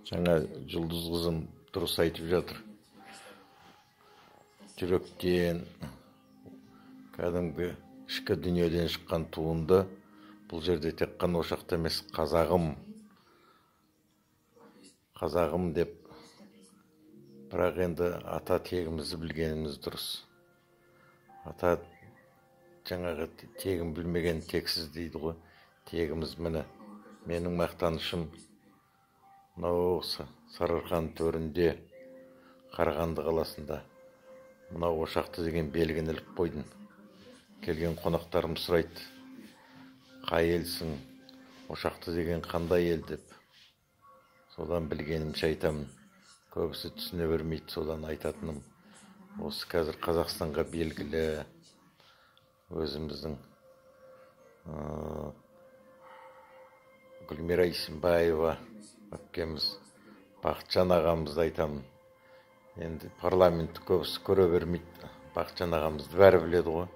Жаңа Жұлдыз қызым дұрыс айтып жатыр. Жүректен, кәдімгі ішкі дүниеден шыққан туынды. Бұл жерде тек қана ошақта емес, қазағым деп. Бірақ енді ата тегімізді білгеніміз дұрыс. Ата жаңағы тегін білмеген тексіз дейді ғой. Тегіміз міне. Менің мақтанышым мынау Сарыарқан төрінде, Қарағанды қаласында. Мынау ошақты деген белгіні іліп қойдым. Келген қонақтарым сұрайды: қай елсің, ошақты деген қандай ел деп. Содан білгенімше айтамын. Көбісі түсіне бермейді, содан айтатыным. Осы қазір Қазақстанға белгілі өзіміздің Гүлмира Исимбаева әпкеміз, Бақытжан ағамызды айтамын. Енді парламентті көбісі көре бермейді. Бақытжан ағамызды бәрі біледі ғой.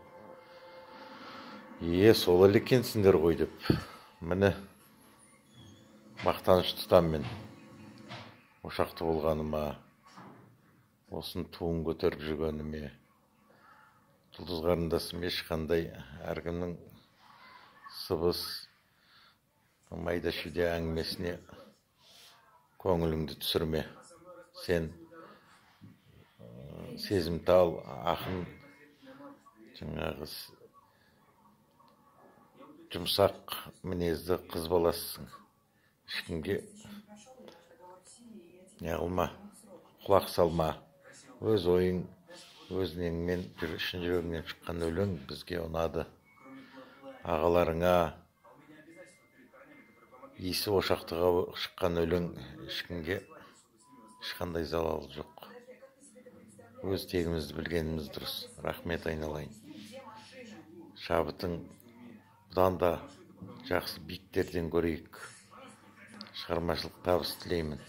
Сол ел екенсіңдер ғой деп. Міне мақтаныш тұтам мен. Ошақты болғаныма, осын туын көтеріп жүргеніме. Жұлдыз қарындасым ешқандай әркімнің сыбыс, майда шүйде әңгімесіне көңіліңді түсірме. Сен сезімтал, ақын, жаңағы жұмсақ мінезді қыз баласысың. Ешкімге не қылма, құлақ салма. Өз ойың, өз неңмен шын жүрегіңнен шыққан өлең бізге ұнады. Ағаларыңа иісі ошақтыға шыққан өлең ешкімге ешқандай залалы жоқ. Өз тегімізді білгеніміз дұрыс. Рахмет айналайын. Шабытың бұдан да жақсы биіктерден көрейік. Шығармашылық табыс тілеймін.